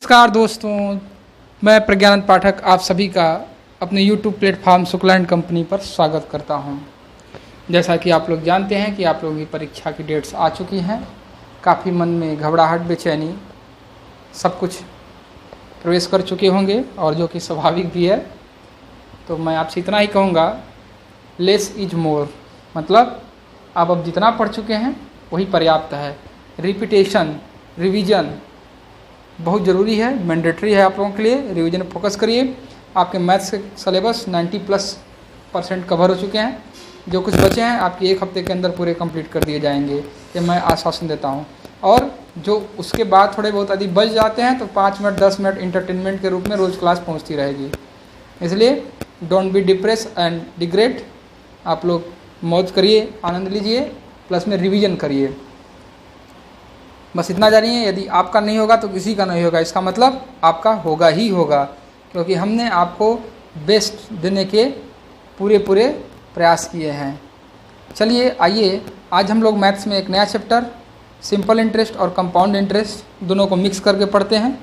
नमस्कार दोस्तों, मैं प्रज्ञानंद पाठक आप सभी का अपने YouTube platform Shukla and company पर स्वागत करता हूं। जैसा कि आप लोग जानते हैं कि आप लोगों की परीक्षा की डेट्स आ चुकी हैं। काफ़ी मन में घबराहट, बेचैनी सब कुछ प्रवेश कर चुके होंगे और जो कि स्वाभाविक भी है। तो मैं आपसे इतना ही कहूँगा, लेस इज मोर, मतलब आप अब जितना पढ़ चुके हैं वही पर्याप्त है। रिपीटेशन, रिवीजन बहुत ज़रूरी है, मैंडेटरी है आप लोगों के लिए। रिवीजन फोकस करिए। आपके मैथ्स के सिलेबस 90+ % कवर हो चुके हैं। जो कुछ बचे हैं आपके 1 हफ्ते के अंदर पूरे कंप्लीट कर दिए जाएंगे, ये मैं आश्वासन देता हूं। और जो उसके बाद थोड़े बहुत यदि बच जाते हैं तो 5 मिनट 10 मिनट इंटरटेनमेंट के रूप में रोज़ क्लास पहुंचती रहेगी। इसलिए don't be depress and degrade. आप लोग मौज करिए, आनंद लीजिए, प्लस में रिवीजन करिए। बस इतना जानिए, यदि आपका नहीं होगा तो किसी का नहीं होगा। इसका मतलब आपका होगा ही होगा, क्योंकि हमने आपको बेस्ट देने के पूरे प्रयास किए हैं। चलिए आइए, आज हम लोग मैथ्स में एक नया चैप्टर सिंपल इंटरेस्ट और कंपाउंड इंटरेस्ट दोनों को मिक्स करके पढ़ते हैं।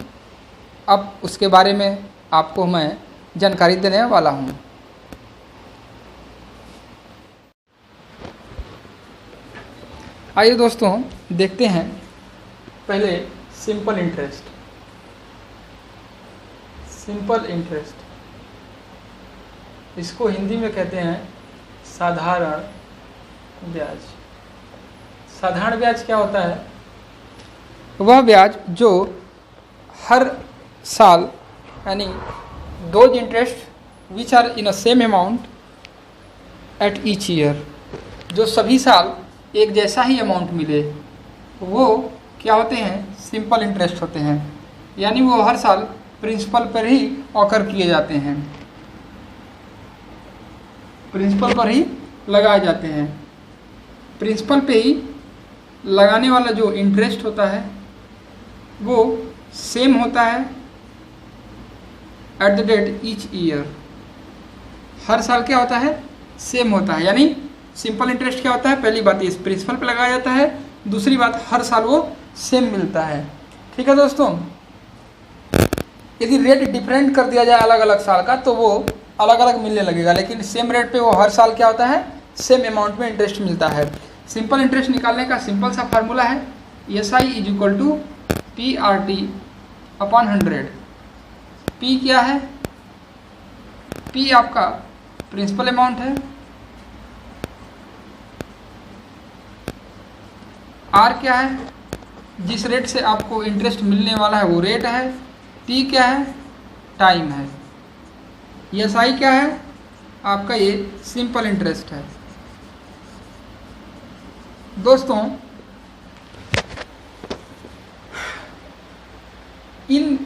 अब उसके बारे में आपको मैं जानकारी देने वाला हूँ। आइए दोस्तों, देखते हैं पहले सिंपल इंटरेस्ट। सिंपल इंटरेस्ट, इसको हिंदी में कहते हैं साधारण ब्याज। साधारण ब्याज क्या होता है? वह ब्याज जो हर साल, यानी those interest which are in a same amount at each year, जो सभी साल एक जैसा ही अमाउंट मिले, वो क्या होते हैं? सिंपल इंटरेस्ट होते हैं। यानी वो हर साल प्रिंसिपल पर ही ऑकर किए जाते हैं, प्रिंसिपल पर ही लगाए जाते हैं। प्रिंसिपल पे ही लगाने वाला जो इंटरेस्ट होता है वो सेम होता है at the date each year. हर साल क्या होता है? सेम होता है। यानी सिंपल इंटरेस्ट क्या होता है? पहली बात इस प्रिंसिपल पे लगाया जाता है, दूसरी बात हर साल वो सेम मिलता है। ठीक है दोस्तों, यदि रेट डिफरेंट कर दिया जाए अलग अलग साल का तो वो अलग अलग मिलने लगेगा, लेकिन सेम रेट पे वो हर साल क्या होता है? सेम अमाउंट में इंटरेस्ट मिलता है। सिंपल इंटरेस्ट निकालने का सिंपल सा फार्मूला है SI = PRT अपॉन 100। P क्या है? P आपका प्रिंसिपल अमाउंट है, R क्या है? जिस रेट से आपको इंटरेस्ट मिलने वाला है वो रेट है। T क्या है? टाइम है। SI क्या है? आपका ये सिंपल इंटरेस्ट है। दोस्तों, इन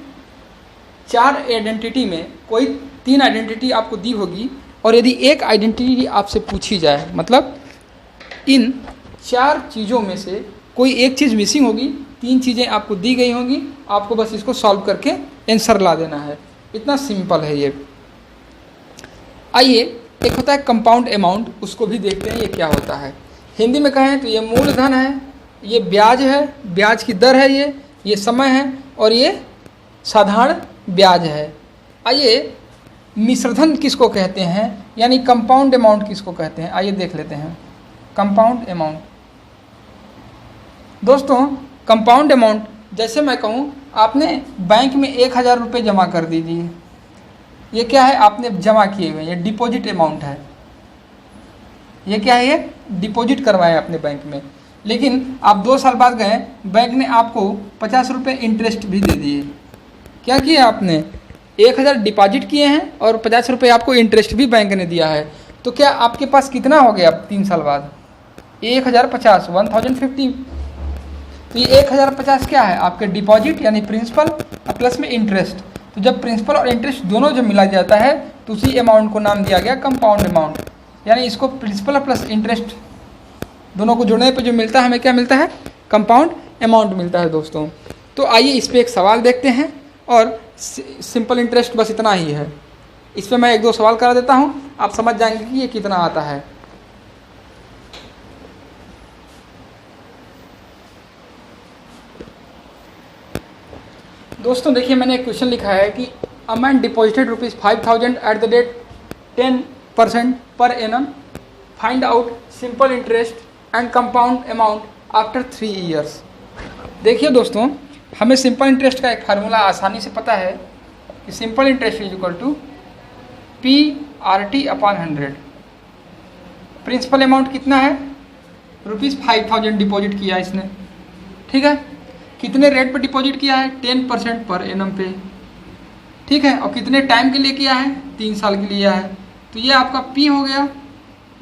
4 आइडेंटिटी में कोई 3 आइडेंटिटी आपको दी होगी, और यदि एक आइडेंटिटी आपसे पूछी जाए, मतलब इन 4 चीज़ों में से कोई एक चीज़ मिसिंग होगी, 3 चीज़ें आपको दी गई होंगी, आपको बस इसको सॉल्व करके आंसर ला देना है। इतना सिंपल है ये। आइए, एक होता है कंपाउंड अमाउंट, उसको भी देखते हैं ये क्या होता है। हिंदी में कहें तो ये मूलधन है, ये ब्याज है, ब्याज की दर है, ये समय है, और ये साधारण ब्याज है। आइए, मिश्रधन किसको कहते हैं, यानी कंपाउंड अमाउंट किसको कहते हैं, आइए देख लेते हैं। कंपाउंड अमाउंट, दोस्तों कंपाउंड अमाउंट, जैसे मैं कहूँ आपने बैंक में 1000 रुपये जमा कर दीजिए, ये क्या है? आपने जमा किए हुए, ये डिपॉजिट अमाउंट है। ये क्या है? ये डिपॉजिट करवाए अपने बैंक में। लेकिन आप 2 साल बाद गए, बैंक ने आपको 50 रुपये इंटरेस्ट भी दे दिए। क्या किया आपने? 1000 डिपॉजिट किए हैं और 50 रुपये आपको इंटरेस्ट भी बैंक ने दिया है। तो क्या आपके पास कितना हो गया अब 3 साल बाद? 1050, 1050। तो ये 1050 क्या है? आपके डिपॉजिट यानी प्रिंसिपल प्लस में इंटरेस्ट। तो जब प्रिंसिपल और इंटरेस्ट दोनों जब मिला जाता है तो उसी अमाउंट को नाम दिया गया कंपाउंड अमाउंट। यानी इसको प्रिंसिपल प्लस इंटरेस्ट दोनों को जोड़ने पे जो मिलता है, हमें क्या मिलता है? कंपाउंड अमाउंट मिलता है दोस्तों। तो आइए इस पर एक सवाल देखते हैं, और सिंपल इंटरेस्ट बस इतना ही है। इस पर मैं 1-2 सवाल करा देता हूँ, आप समझ जाएंगे कि ये कितना आता है। दोस्तों देखिए, मैंने एक क्वेश्चन लिखा है कि amount deposited ₹5000 at the rate 10% per annum, find out simple interest and compound amount after 3 years. देखिए दोस्तों, हमें सिंपल इंटरेस्ट का एक फार्मूला आसानी से पता है कि simple interest is equal to PRT/100। Principal amount कितना है? ₹5000 डिपॉजिट किया इसने, ठीक है। कितने रेट पे डिपॉजिट किया है? 10% पर एनम पे, ठीक है। और कितने टाइम के लिए किया है? 3 साल के लिए है। तो ये आपका P हो गया,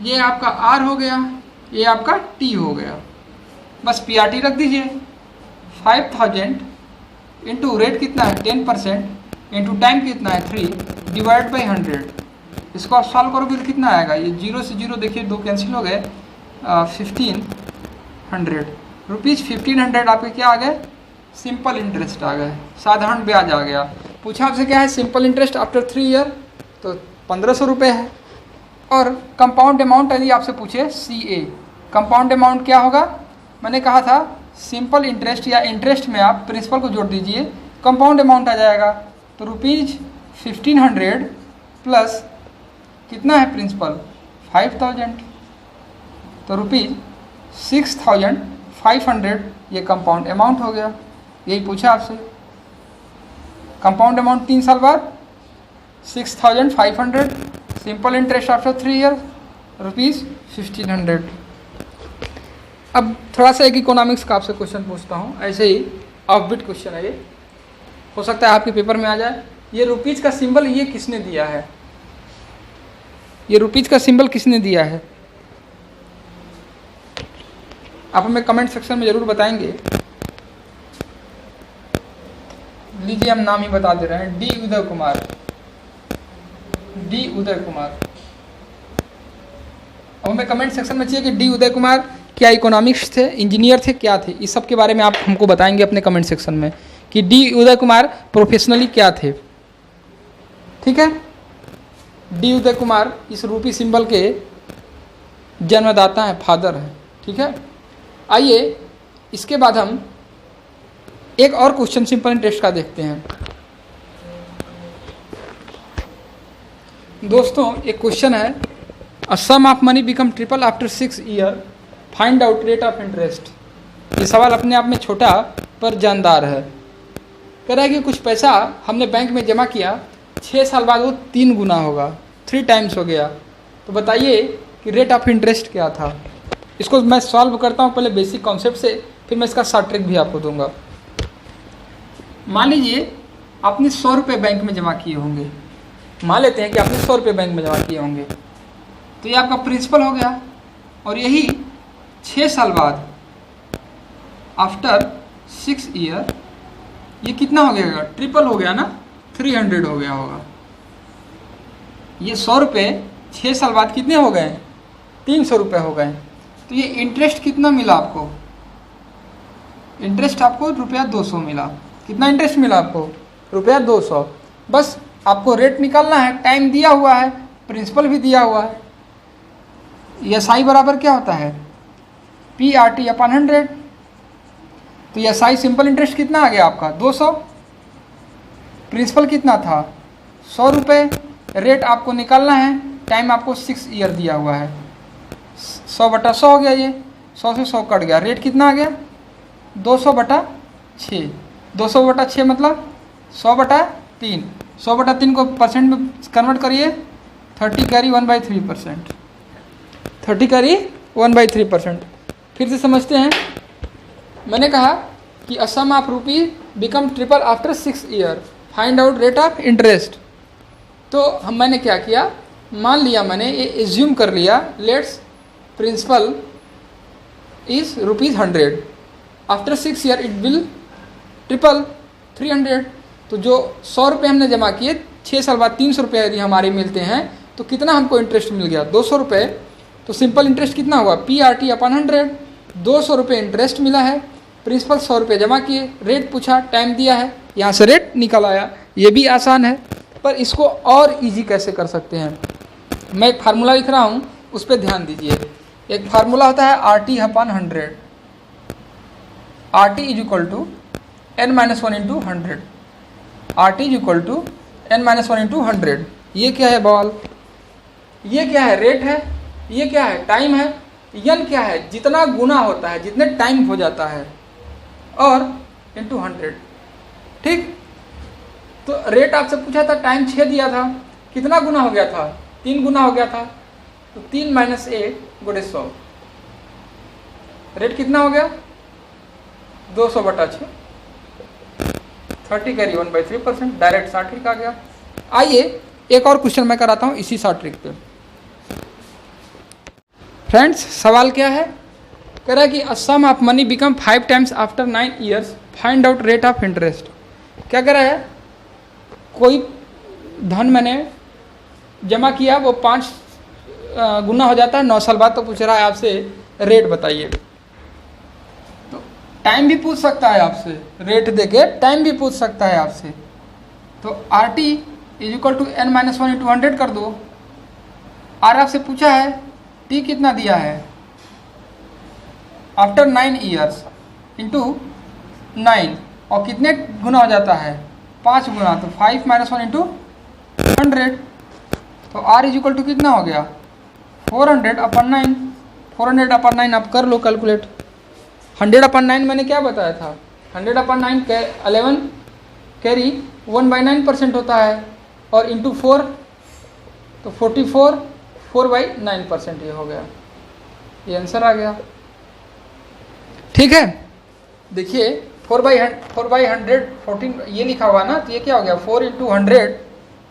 ये आपका R हो गया, ये आपका T हो गया। बस PRT रख दीजिए। 5000 इंटू रेट कितना है 10% इंटू टाइम कितना है 3 डिवाइड बाई 100। इसको आप सॉल्व करोगे तो कितना आएगा? ये 0 से 0 देखिए 2 कैंसिल हो गए, 1500 रुपीज़। 1500 आपके क्या आ गए? सिंपल इंटरेस्ट आ गए, साधारण ब्याज आ गया। पूछा आपसे क्या है? सिंपल इंटरेस्ट आफ्टर 3 ईयर, तो 1500 रुपये है। और कंपाउंड अमाउंट यदि आपसे पूछे CA, कंपाउंड अमाउंट क्या होगा? मैंने कहा था सिंपल इंटरेस्ट या इंटरेस्ट में आप प्रिंसिपल को जोड़ दीजिए, कंपाउंड अमाउंट आ जाएगा। तो ₹1500 प्लस कितना है प्रिंसिपल? 5000, तो ₹6500 ये कंपाउंड अमाउंट हो गया। यही पूछा आपसे। कंपाउंड अमाउंट 3 साल बाद 6500, सिंपल इंटरेस्ट आफ्टर 3 ईयर ₹1500। अब थोड़ा सा एक इकोनॉमिक्स का आपसे क्वेश्चन पूछता हूँ, ऐसे ही ऑफबिट क्वेश्चन है ये, हो सकता है आपके पेपर में आ जाए। ये रुपीज़ का सिंबल ये किसने दिया है? ये रुपीज़ का सिंबल किसने दिया है? आप हमें कमेंट सेक्शन में ज़रूर बताएंगे। लीजिए, हम नाम ही बता दे रहे हैं, डी उदय कुमार। अब हमें कमेंट सेक्शन में चाहिए कि डी उदय कुमार क्या इकोनॉमिक्स थे, इंजीनियर थे, क्या थे? इस सब के बारे में आप हमको बताएंगे अपने कमेंट सेक्शन में कि डी उदय कुमार प्रोफेशनली क्या थे, ठीक है। डी उदय कुमार इस रूपी सिंबल के जन्मदाता हैं, फादर हैं, ठीक है। आइए इसके बाद हम एक और क्वेश्चन सिंपल इंटरेस्ट का देखते हैं। दोस्तों एक क्वेश्चन है, a sum of money become triple after 6 year, find out rate of interest. ये सवाल अपने आप में छोटा पर जानदार है। कह रहा है कि कुछ पैसा हमने बैंक में जमा किया, 6 साल बाद वो 3 गुना होगा, 3 टाइम्स हो गया। तो बताइए कि रेट ऑफ इंटरेस्ट क्या था। इसको मैं सॉल्व करता हूँ पहले बेसिक कॉन्सेप्ट से, फिर मैं इसका शॉर्ट ट्रिक भी आपको दूंगा। मान लीजिए आपने 100 रुपये बैंक में जमा किए होंगे, मान लेते हैं कि आपने 100 रुपये बैंक में जमा किए होंगे, तो ये आपका प्रिंसिपल हो गया। और यही 6 साल बाद आफ्टर 6 ईयर ये कितना हो गया? ट्रिपल हो गया ना, 300 हो गया होगा। ये 100 रुपये 6 साल बाद कितने हो गए? 300 रुपये हो गए। तो ये इंटरेस्ट कितना मिला आपको? इंटरेस्ट आपको ₹200 मिला। कितना इंटरेस्ट मिला आपको? ₹200। बस आपको रेट निकालना है, टाइम दिया हुआ है, प्रिंसिपल भी दिया हुआ है। SI बराबर क्या होता है? PRT/100। तो SI सिंपल इंटरेस्ट कितना आ गया आपका? 200। प्रिंसिपल कितना था? 100 रुपये। रेट आपको निकालना है, टाइम आपको 6 ईयर दिया हुआ है। 100/100 हो गया, ये 100 से 100 कट गया, रेट कितना आ गया? 200/6। 200/6 मतलब 100/3। 100/3 को परसेंट में कन्वर्ट करिए, 30 कैरी 1/3%। 30 कैरी 1/3%। फिर से समझते हैं। मैंने कहा कि a sum of rupee become triple after 6 year, find out rate of interest. तो मैंने क्या किया, मान लिया, मैंने ये एज्यूम कर लिया, let's principal is ₹100, after 6 year it will triple 300। तो जो 100 रुपये हमने जमा किए, 6 साल बाद 300 रुपये यदि हमारे मिलते हैं, तो कितना हमको इंटरेस्ट मिल गया? 200 रुपये। तो सिंपल इंटरेस्ट कितना हुआ? PRT/100। 200 रुपये इंटरेस्ट मिला है, प्रिंसिपल 100 रुपये जमा किए, रेट पूछा, टाइम दिया है, यहाँ से रेट निकल आया। ये भी आसान है, पर इसको और इजी कैसे कर सकते हैं? मैं एक फार्मूला लिख रहा हूँ, उस पर ध्यान दीजिए। एक फार्मूला होता है RT/100। RT = n-1 × 100। R T is equal to n minus one into 100। ये क्या है बॉल, ये क्या है, रेट है, ये क्या है, टाइम है, यन क्या है, जितना गुना होता है, जितने टाइम हो जाता है, और इंटू 100। ठीक, तो रेट आपसे पूछा था, टाइम 6 दिया था, कितना गुना हो गया था, 3 गुना हो गया था, तो 3 माइनस 8 गुणे 100, रेट कितना हो गया 200/6, 30 कैरी 1/3%, डायरेक्ट शॉर्ट ट्रिक आ गया। आइए एक और क्वेश्चन मैं कराता हूँ इसी शॉर्ट ट्रिक पे। फ्रेंड्स सवाल क्या है, कह रहा है कि a sum of money become 5 times after 9 years, find out rate of interest. क्या कह रहा है, कोई धन मैंने जमा किया, वो 5 गुना हो जाता है 9 साल बाद, तो पूछ रहा है आपसे रेट बताइए। तो टाइम भी पूछ सकता है आपसे, रेट देके टाइम भी पूछ सकता है आपसे। तो R T is equal to n minus one into 100 कर दो। आर आपसे पूछा है टी कितना दिया है, आफ्टर 9 ईयर्स इंटू 9, और कितने गुना हो जाता है 5 गुना, तो 5 माइनस वन इंटू 100। तो r इज इक्वल टू कितना हो गया 400/9। 400/9 आप कर लो कैलकुलेट। 100/9 मैंने क्या बताया था, 100/9 11 कैरी 1/9% होता है, और इंटू 4 तो 44 4/9% ये हो गया, ये आंसर आ गया। ठीक है, देखिए 4/100 14 ये लिखा हुआ ना, तो ये क्या हो गया 4 ×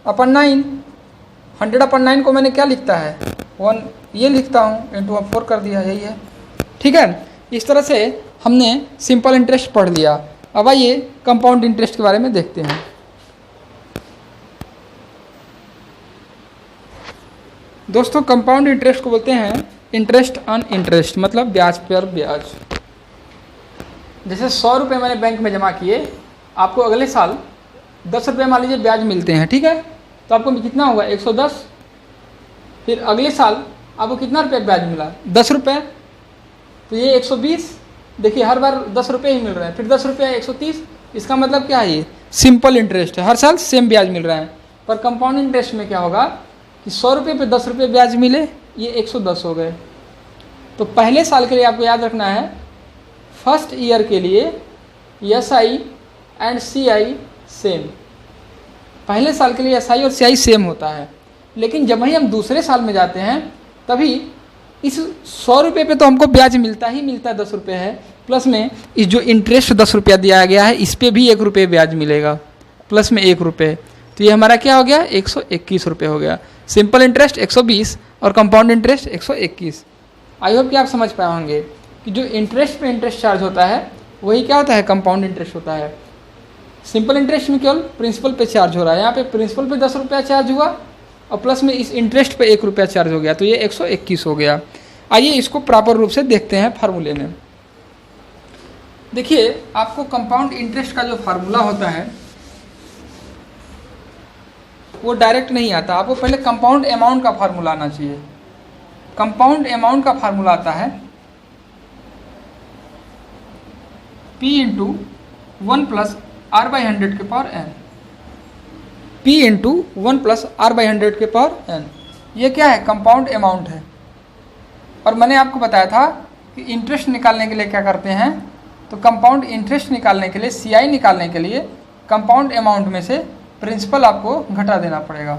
100/9। 100/9 को मैंने क्या लिखता है 1, ये लिखता हूँ, इंटू 4 कर दिया, यही है। ठीक है, इस तरह से हमने सिंपल इंटरेस्ट पढ़ लिया। अब आइए कंपाउंड इंटरेस्ट के बारे में देखते हैं। दोस्तों कंपाउंड इंटरेस्ट को बोलते हैं इंटरेस्ट ऑन इंटरेस्ट, मतलब ब्याज पर ब्याज। जैसे 100 रुपये मैंने बैंक में जमा किए, आपको अगले साल 10 रुपये मान लीजिए ब्याज मिलते हैं, ठीक है, तो आपको कितना होगा 110। फिर अगले साल आपको कितना रुपये ब्याज मिला 10 रुपये, तो ये 120। देखिए हर बार 10 रुपये ही मिल रहे हैं, फिर 10 रुपये 130। इसका मतलब क्या है, ये सिंपल इंटरेस्ट है, हर साल सेम ब्याज मिल रहा है। पर कंपाउंड इंटरेस्ट में क्या होगा कि 100 रुपये पे 10 रुपये ब्याज मिले, ये 110 हो गए। तो पहले साल के लिए आपको याद रखना है, फर्स्ट ईयर के लिए SI एंड CI सेम। पहले साल के लिए SI और CI सेम होता है, लेकिन जब ही हम दूसरे साल में जाते हैं तभी इस 100 रुपये पे तो हमको ब्याज मिलता ही मिलता है, 10 रुपये है, प्लस में इस जो इंटरेस्ट 10 रुपया दिया गया है इस पर भी 1 रुपये ब्याज मिलेगा, प्लस में 1 रुपये, तो ये हमारा क्या हो गया 121 रुपये हो गया। सिंपल इंटरेस्ट 120 और कंपाउंड इंटरेस्ट 121। आई होप कि आप समझ पाए होंगे कि जो इंटरेस्ट पे इंटरेस्ट चार्ज होता है वही क्या होता है, कंपाउंड इंटरेस्ट होता है। सिंपल इंटरेस्ट में केवल प्रिंसिपल पे चार्ज हो रहा है, यहाँ पे प्रिंसिपल पे 10 रुपया चार्ज हुआ और प्लस में इस इंटरेस्ट पे 1 रुपया चार्ज हो गया, तो ये 121 हो गया। आइए इसको प्रॉपर रूप से देखते हैं फार्मूले में। देखिए आपको कंपाउंड इंटरेस्ट का जो फार्मूला होता है वो डायरेक्ट नहीं आता, आपको पहले कंपाउंड अमाउंट का फार्मूला आना चाहिए। कंपाउंड अमाउंट का फार्मूला आता है P इंटू 1 + R/100 के power n। P into 1 + R/100 के पावर n, ये क्या है, कंपाउंड अमाउंट है। और मैंने आपको बताया था कि इंटरेस्ट निकालने के लिए क्या करते हैं, तो कंपाउंड इंटरेस्ट निकालने के लिए, CI निकालने के लिए कंपाउंड अमाउंट में से प्रिंसिपल आपको घटा देना पड़ेगा।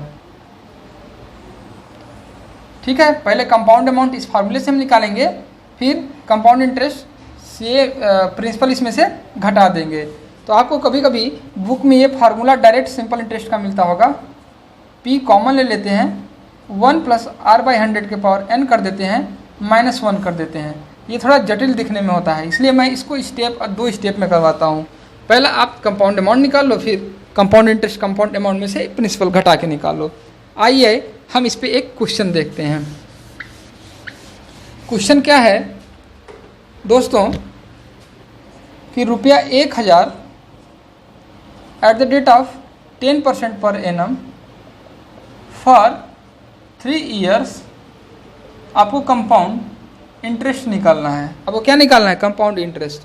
ठीक है, पहले कंपाउंड अमाउंट इस फार्मूले से हम निकालेंगे, फिर कंपाउंड इंटरेस्ट से प्रिंसिपल इसमें से घटा देंगे। तो आपको कभी कभी बुक में ये फार्मूला डायरेक्ट सिंपल इंटरेस्ट का मिलता होगा। P कॉमन ले लेते हैं, 1 + R/100 के पावर n कर देते हैं, -1 कर देते हैं। ये थोड़ा जटिल दिखने में होता है, इसलिए मैं इसको दो स्टेप में करवाता हूँ। पहला आप कंपाउंड अमाउंट निकाल लो, फिर कंपाउंड इंटरेस्ट कंपाउंड अमाउंट में से प्रिंसिपल घटा के निकाल लो। आइए हम इस पे एक क्वेश्चन देखते हैं। क्वेश्चन क्या है दोस्तों कि ₹1000 at the rate of 10% per annum for 3 years आपको कंपाउंड इंटरेस्ट निकालना है। आपको क्या निकालना है, कंपाउंड इंटरेस्ट।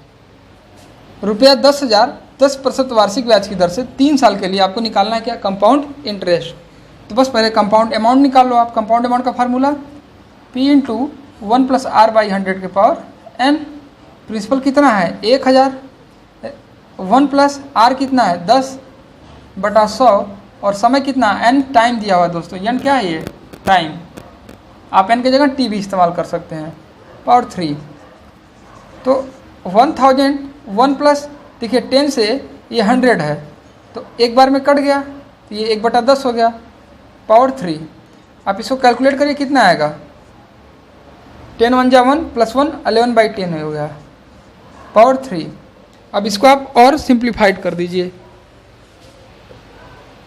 ₹10,000 10% वार्षिक ब्याज की दर से 3 साल के लिए आपको निकालना है क्या, कंपाउंड इंटरेस्ट। तो बस पहले कंपाउंड अमाउंट निकाल लो आप। कंपाउंड अमाउंट का फार्मूला P इंटू 1 + R/100 के पावर n। प्रिंसिपल कितना है 1000, 1 + R कितना है 10/100 और समय कितना n टाइम दिया हुआ है दोस्तों। n क्या है ये टाइम, आप n की जगह t भी इस्तेमाल कर सकते हैं, पावर 3। तो 1000 1 प्लस देखिए 10 से ये 100 है तो एक बार में कट गया तो ये 1/10 हो गया, पावर 3। आप इसको कैलकुलेट करिए कितना आएगा, 10 1 जा 1 + 1 11/10 हो गया, पावर 3। अब इसको आप और सिंप्लीफाइड कर दीजिए,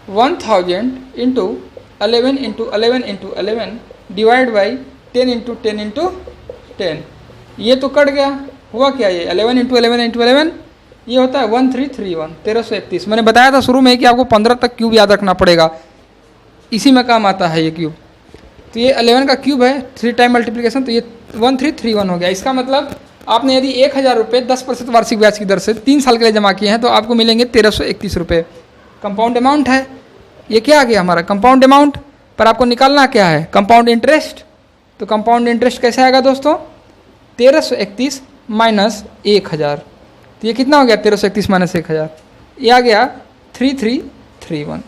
1000 into 11 into 11 into 11 divide by 10 into 10 into 10। ये तो कट गया, हुआ क्या ये 11 इंटू 11 इंटू 11 ये होता है 1331, 1331। मैंने बताया था शुरू में कि आपको 15 तक क्यूब याद रखना पड़ेगा, इसी में काम आता है ये क्यूब। तो ये 11 का क्यूब है, 3 टाइम मल्टीप्लिकेशन, तो ये 1331 हो गया। इसका मतलब आपने यदि 1000 रुपये 10% वार्षिक ब्याज की दर से 3 साल के लिए जमा किए हैं तो आपको मिलेंगे 1331 रुपये। कंपाउंड अमाउंट है, ये क्या आ गया हमारा कंपाउंड अमाउंट। पर आपको निकालना क्या है, कंपाउंड इंटरेस्ट। तो कंपाउंड इंटरेस्ट कैसे आएगा दोस्तों, 1331 माइनस 1000। तो ये कितना हो गया 1331 माइनस 1000, ये आ गया 3331,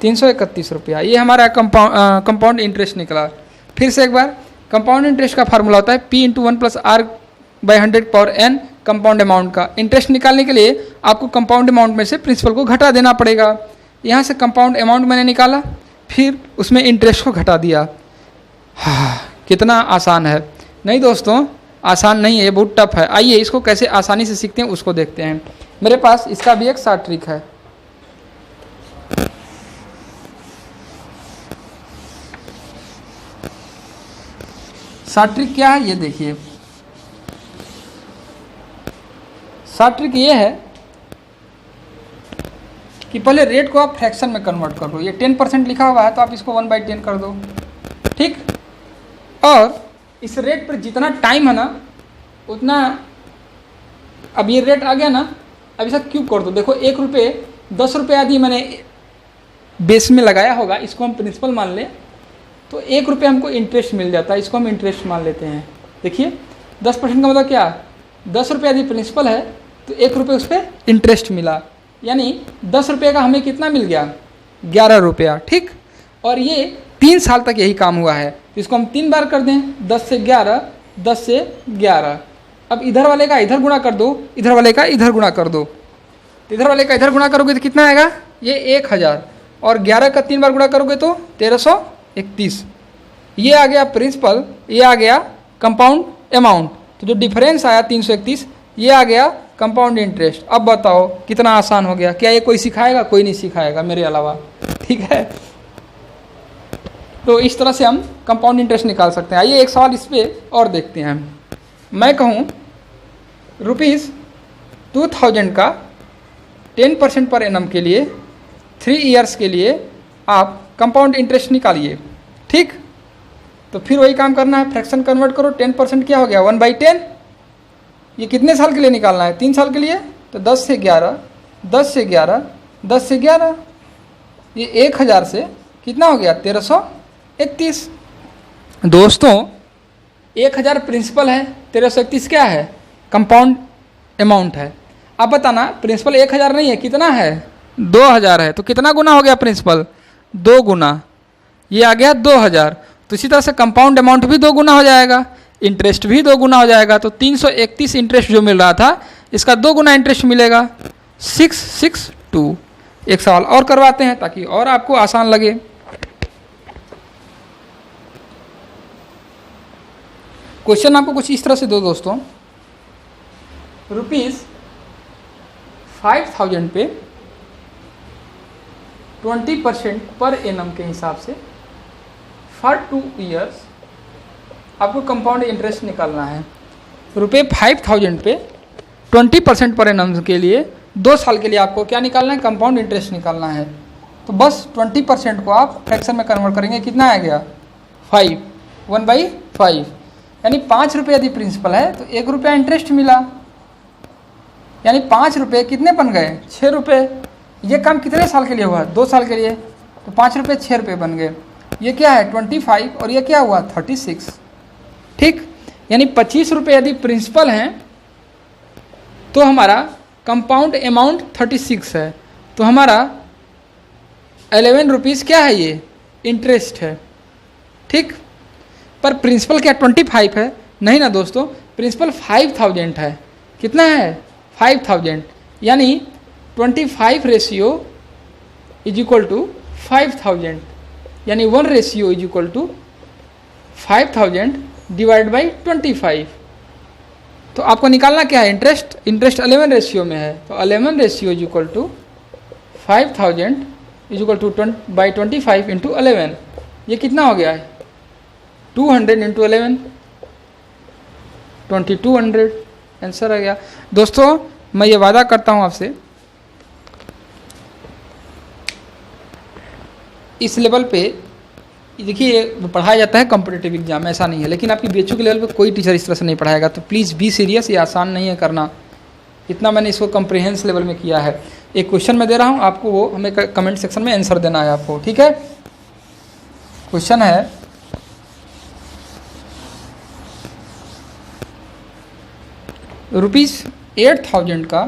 331 रुपया। ये हमारा कंपाउंड इंटरेस्ट निकला। फिर से एक बार, कंपाउंड इंटरेस्ट का फार्मूला होता है P into 1 + R/100 power n compound amount का। इंटरेस्ट निकालने के लिए आपको कंपाउंड अमाउंट में से प्रिंसिपल को घटा देना पड़ेगा। यहाँ से कंपाउंड अमाउंट मैंने निकाला, फिर उसमें इंटरेस्ट को घटा दिया। हाँ, कितना आसान है। नहीं दोस्तों, आसान नहीं है, ये बहुत टफ है। आइए इसको कैसे आसानी से सीखते हैं उसको देखते हैं। मेरे पास इसका भी एक शॉर्ट ट्रिक है। शॉर्ट ट्रिक क्या है ये देखिए। शॉर्ट ट्रिक ये है कि पहले रेट को आप फ्रैक्शन में कन्वर्ट कर दो। ये 10% लिखा हुआ है तो आप इसको 1/10 कर दो, ठीक। और इस रेट पर जितना टाइम है ना उतना, अब ये रेट आ गया ना, अब इसे क्यूब कर दो। देखो 1 रुपये 10 रुपये आदि मैंने बेस में लगाया होगा, इसको हम प्रिंसिपल मान लें तो 1 रुपये हमको इंटरेस्ट मिल जाता है, इसको हम इंटरेस्ट मान लेते हैं। देखिए 10% का मतलब क्या, 10 रुपये यदि प्रिंसिपल है तो 1 रुपये उस पर इंटरेस्ट मिला, यानी 10 रुपये का हमें कितना मिल गया 11 रुपया, ठीक। और ये 3 साल तक यही काम हुआ है। तो इसको हम 3 बार कर दें, 10 से 11, 10 से 11। अब इधर वाले का इधर गुणा कर दो, इधर वाले का इधर गुणा कर दो। तो इधर वाले का इधर गुणा करोगे तो कितना आएगा, ये 1000, और 11 का 3 बार गुणा करोगे तो 1331। ये आ गया प्रिंसिपल, ये आ गया कंपाउंड अमाउंट। तो जो डिफरेंस आया 331, ये आ गया कंपाउंड इंटरेस्ट। अब बताओ कितना आसान हो गया। क्या ये कोई सिखाएगा, कोई नहीं सिखाएगा मेरे अलावा, ठीक है। तो इस तरह से हम कंपाउंड इंटरेस्ट निकाल सकते हैं। आइए एक सवाल इस पर और देखते हैं। मैं कहूँ ₹2000 का 10% पर एनम के लिए 3 ईयर्स के लिए आप कंपाउंड इंटरेस्ट निकालिए, ठीक। तो फिर वही काम करना है, फ्रैक्शन कन्वर्ट करो। 10% क्या हो गया 1/10। ये कितने साल के लिए निकालना है, 3 साल के लिए। तो 10 से 11, 10 से 11, 10 से 11, ये 1000 से कितना हो गया 1331। दोस्तों 1000 प्रिंसिपल है, 1331 क्या है कंपाउंड अमाउंट है। अब बताना प्रिंसिपल 1000 नहीं है, कितना है 2000 है। तो कितना गुना हो गया प्रिंसिपल, 2 गुना, ये आ गया 2000। तो इसी तरह से कंपाउंड अमाउंट भी 2 गुना हो जाएगा, इंटरेस्ट भी 2 गुना हो जाएगा। तो 331 इंटरेस्ट जो मिल रहा था इसका 2 गुना इंटरेस्ट मिलेगा, 662। एक सवाल और करवाते हैं ताकि और आपको आसान लगे। क्वेश्चन आपको कुछ इस तरह से दो दोस्तों, ₹5000 पे 20% पर एनम के हिसाब से फॉर 2 ईयर्स आपको कंपाउंड इंटरेस्ट निकालना है। ₹5000 पे 20% पर एनम के लिए 2 साल के लिए आपको क्या निकालना है, कंपाउंड इंटरेस्ट निकालना है। तो बस 20% को आप फ्रैक्शन में कन्वर्ट करेंगे, कितना आ गया 5, 1/5, यानी 5 रुपये यदि प्रिंसिपल है तो 1 रुपया इंटरेस्ट मिला। यानी 5 रुपये कितने बन गए, 6 रुपये। ये काम कितने साल के लिए हुआ, 2 साल के लिए, तो 5 रुपये 6 रुपये बन गए। ये क्या है 25 और ये क्या हुआ 36। ठीक, यानी 25 रुपये यदि प्रिंसिपल हैं तो हमारा कंपाउंड अमाउंट 36 है, तो हमारा 11 रुपीज़ क्या है, ये इंटरेस्ट है। ठीक, पर प्रिंसिपल क्या 25 है, नहीं ना दोस्तों, प्रिंसिपल 5000 है। कितना है 5000, यानी 25 रेशियो इज इक्वल टू 5000, यानी 1 ratio is equal to 5000 divide by 25। तो आपको निकालना क्या है, इंटरेस्ट। इंटरेस्ट 11 रेशियो में है, तो 11 ratio is equal to 5000 is equal to by 25 into 11। ये कितना हो गया है 200 इंटू 11, 2200 आंसर आ गया। दोस्तों मैं ये वादा करता हूँ आपसे, इस लेवल पे देखिए पढ़ाया जाता है कॉम्पिटिटिव एग्जाम, ऐसा नहीं है, लेकिन आपकी बीएचयू के लेवल पे कोई टीचर इस तरह से नहीं पढ़ाएगा। तो प्लीज़ बी सीरियस, ये आसान नहीं है करना। इतना मैंने इसको कम्प्रिहेंस लेवल में किया है। एक क्वेश्चन मैं दे रहा हूँ आपको, वो हमें कमेंट सेक्शन में आंसर देना है आपको, ठीक है। क्वेश्चन है ₹8000 का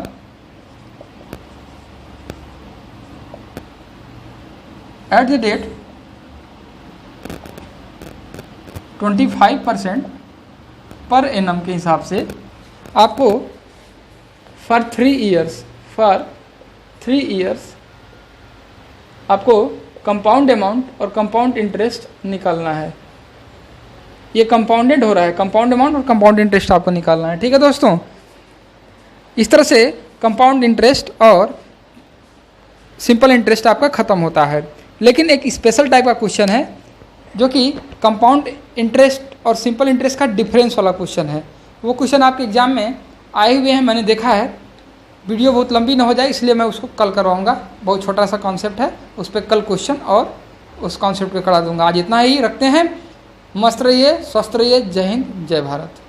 eight the date 25% per annum के हिसाब से आपको फॉर 3 इयर्स आपको कंपाउंड अमाउंट और कंपाउंड इंटरेस्ट निकालना है। ये कंपाउंडेड हो रहा है, कंपाउंड अमाउंट और कंपाउंड इंटरेस्ट आपको निकालना है, ठीक है दोस्तों। इस तरह से कंपाउंड इंटरेस्ट और सिंपल इंटरेस्ट आपका ख़त्म होता है। लेकिन एक स्पेशल टाइप का क्वेश्चन है जो कि कंपाउंड इंटरेस्ट और सिंपल इंटरेस्ट का डिफरेंस वाला क्वेश्चन है। वो क्वेश्चन आपके एग्जाम में आए हुए हैं, मैंने देखा है। वीडियो बहुत लंबी ना हो जाए इसलिए मैं उसको कल करवाऊंगा। बहुत छोटा सा कॉन्सेप्ट है, उस पर कल क्वेश्चन और उस कॉन्सेप्ट पे करा दूंगा। आज इतना ही रखते हैं। मस्त रहिए, स्वस्थ रहिए। जय हिंद, जय भारत।